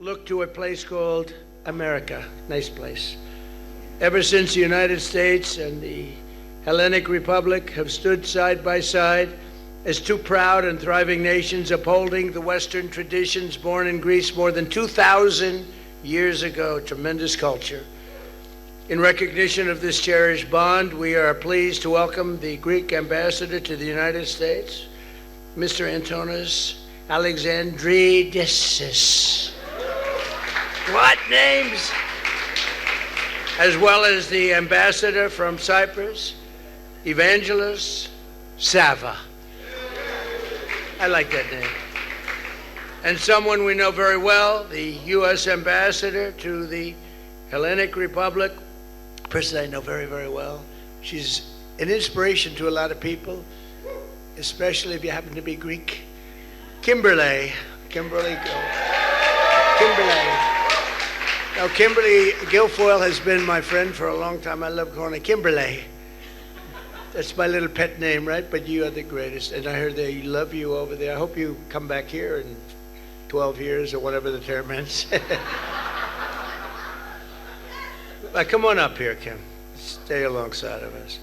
look to a place called America. Nice place. Ever since the United States and the Hellenic Republic have stood side by side as two proud and thriving nations upholding the Western traditions born in Greece more than 2,000 years ago. Tremendous culture. In recognition of this cherished bond, we are pleased to welcome the Greek ambassador to the United States, Mr. Antonis Alexandridis. What names? As well as the ambassador from Cyprus, Evangelos Sava. I like that name. And someone we know very well, the U.S. ambassador to the Hellenic Republic, a person I know very, very well. She's an inspiration to a lot of people, especially if you happen to be Greek. Kimberly. Kimberly Guilfoyle has been my friend for a long time. I love calling her Kimberly. That's my little pet name, right? But you are the greatest. And I heard they love you over there. I hope you come back here in 12 years or whatever the term is. Come on up here, Kim. Stay alongside of us.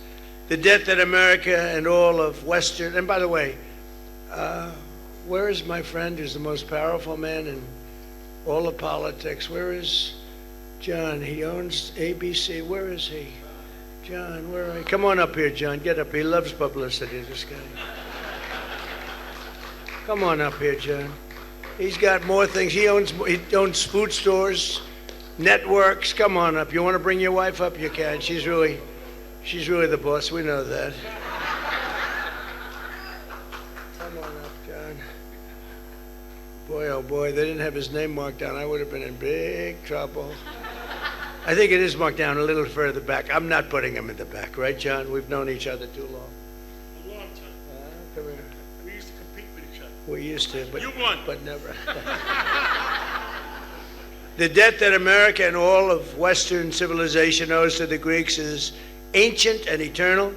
The debt that America and all of Western... And by the way, where is my friend who's the most powerful man in all of politics? Where is John? He owns ABC. Where is he? John, where are you? Come on up here, John. Get up here. He loves publicity, this guy. Come on up here, John. He's got more things. He owns food stores, networks. Come on up. You want to bring your wife up? You can. She's really the boss. We know that. Come on up, John. Boy, oh boy, they didn't have his name marked down. I would have been in big trouble. I think it is marked down a little further back. I'm not putting him in the back, right, John? We've known each other too long. A long time. Come here. We used to compete with each other. We used to, but You won. But never. The debt that America and all of Western civilization owes to the Greeks is ancient and eternal.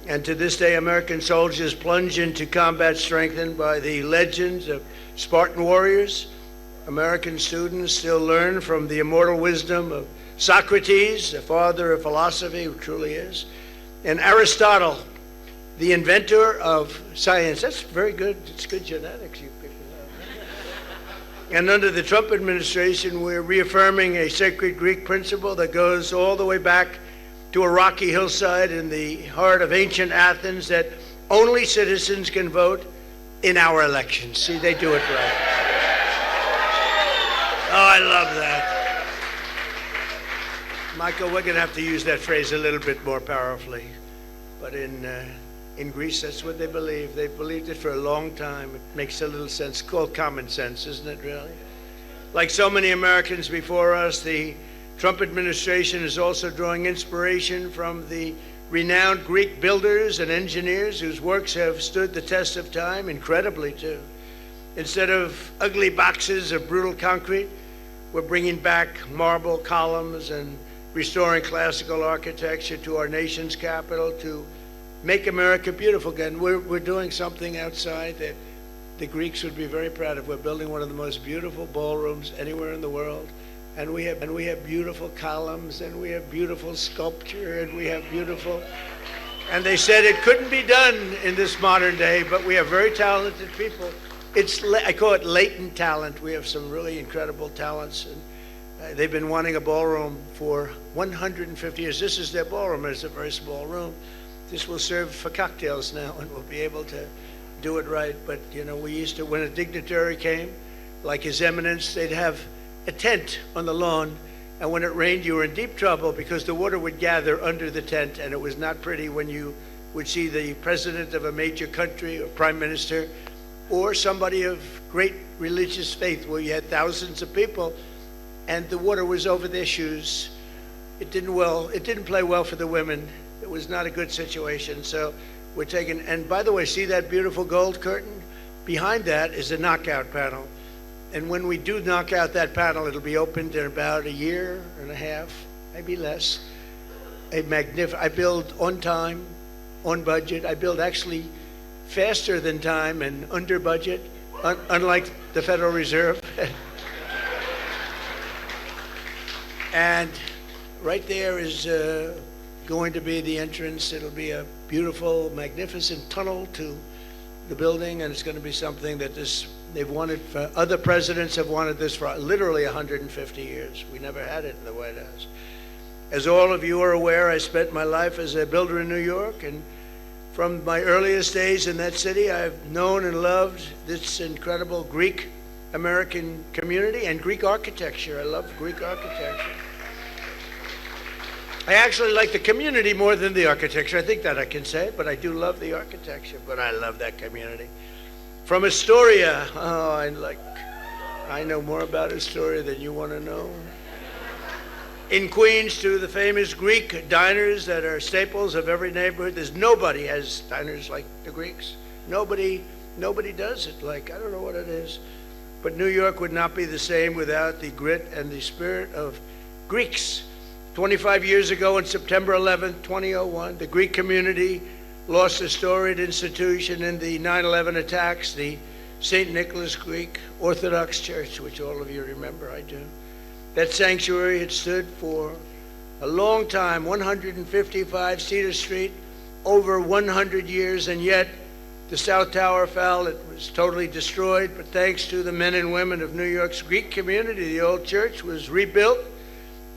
And to this day, American soldiers plunge into combat strengthened by the legends of Spartan warriors. American students still learn from the immortal wisdom of Socrates, the father of philosophy, who truly is, and Aristotle, the inventor of science. That's very good. It's good genetics you picked it up. And under the Trump administration, we're reaffirming a sacred Greek principle that goes all the way back to a rocky hillside in the heart of ancient Athens, that only citizens can vote in our elections. See, they do it right. Oh, I love that. Michael, we're going to have to use that phrase a little bit more powerfully. But in Greece, that's what they believe. They've believed it for a long time. It makes a little sense. It's called common sense, isn't it, really? Like so many Americans before us, the Trump administration is also drawing inspiration from the renowned Greek builders and engineers whose works have stood the test of time, incredibly, too. Instead of ugly boxes of brutal concrete, we're bringing back marble columns and restoring classical architecture to our nation's capital to make America beautiful again. We're doing something outside that the Greeks would be very proud of. We're building one of the most beautiful ballrooms anywhere in the world. And we have beautiful columns, and we have beautiful sculpture, and we have beautiful... And they said it couldn't be done in this modern day, but we have very talented people. I call it latent talent. We have some really incredible talents, and they've been wanting a ballroom for 150 years. This is their ballroom. It's a very small room. This will serve for cocktails now, and we'll be able to do it right. But, you know, we used to, when a dignitary came, like His Eminence, they'd have a tent on the lawn, and when it rained, you were in deep trouble because the water would gather under the tent, and it was not pretty when you would see the president of a major country or prime minister or somebody of great religious faith where you had thousands of people and the water was over their shoes. It didn't play well for the women. It was not a good situation. So we're taking, and by the way, see that beautiful gold curtain? Behind that is a knockout panel. And when we do knock out that panel, it'll be opened in about a year and a half, maybe less. I build on time, on budget. I build actually faster than time and under budget, unlike the Federal Reserve. And right there is going to be the entrance. It'll be a beautiful, magnificent tunnel to the building, and it's going to be something that they've wanted. Other presidents have wanted this for literally 150 years. We never had it in the White House. As all of you are aware, I spent my life as a builder in New York, and from my earliest days in that city, I've known and loved this incredible Greek American community and Greek architecture. I love Greek architecture. I actually like the community more than the architecture. I think that I can say, but I do love the architecture, but I love that community. From Astoria, I know more about Astoria than you want to know. In Queens, to the famous Greek diners that are staples of every neighborhood. Nobody has diners like the Greeks. Nobody does it like, I don't know what it is. But New York would not be the same without the grit and the spirit of Greeks. 25 years ago on September 11, 2001, the Greek community lost a storied institution in the 9/11 attacks, the St. Nicholas Greek Orthodox Church, which all of you remember, I do. That sanctuary had stood for a long time, 155 Cedar Street, over 100 years, and yet the South Tower fell. It was totally destroyed, but thanks to the men and women of New York's Greek community, the old church was rebuilt,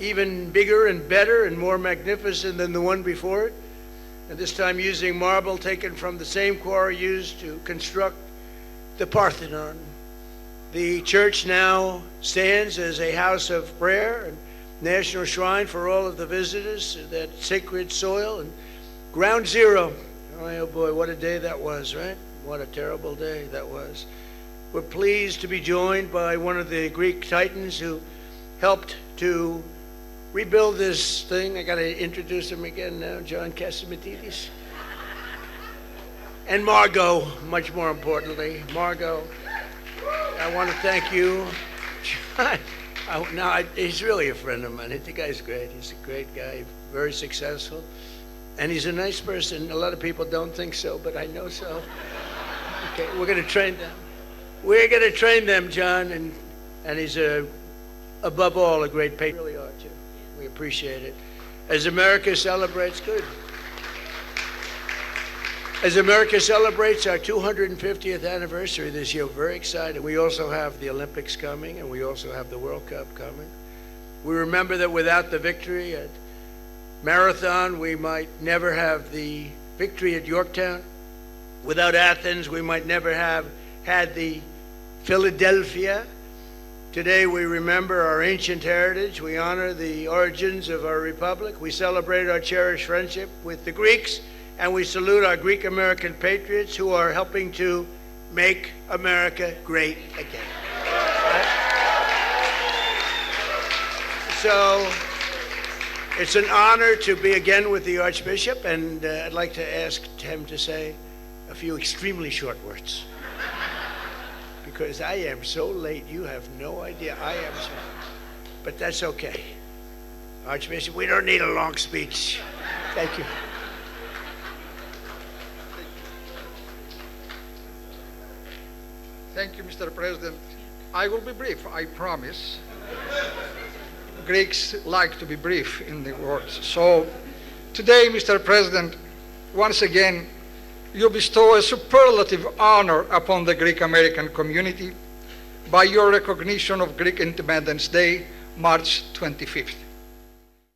even bigger and better and more magnificent than the one before it, and this time using marble taken from the same quarry used to construct the Parthenon. The church now stands as a house of prayer and national shrine for all of the visitors to that sacred soil and ground zero. Oh boy, what a day that was, right? What a terrible day that was. We're pleased to be joined by one of the Greek titans who helped to rebuild this thing. I got to introduce him again now, John Cassimatidis. And Margot, much more importantly. Margot, I want to thank you. John, he's really a friend of mine. The guy's great. He's a great guy, very successful. And he's a nice person. A lot of people don't think so, but I know so. Okay, we're going to train them. We're going to train them, John. And he's, above all, a great patriot. Really are, too. We appreciate it. As America celebrates, good. As America celebrates our 250th anniversary this year, very excited. We also have the Olympics coming, and we also have the World Cup coming. We remember that without the victory at Marathon, we might never have the victory at Yorktown. Without Athens, we might never have had the Philadelphia. Today, we remember our ancient heritage. We honor the origins of our republic. We celebrate our cherished friendship with the Greeks, and we salute our Greek-American patriots who are helping to make America great again. So it's an honor to be again with the Archbishop, and I'd like to ask him to say a few extremely short words. Because I am so late, you have no idea. I am so, but that's okay. Archbishop, we don't need a long speech. Thank you. Thank you, Mr. President. I will be brief, I promise. Greeks like to be brief in the words. So today, Mr. President, once again, you bestow a superlative honor upon the Greek-American community by your recognition of Greek Independence Day, March 25th.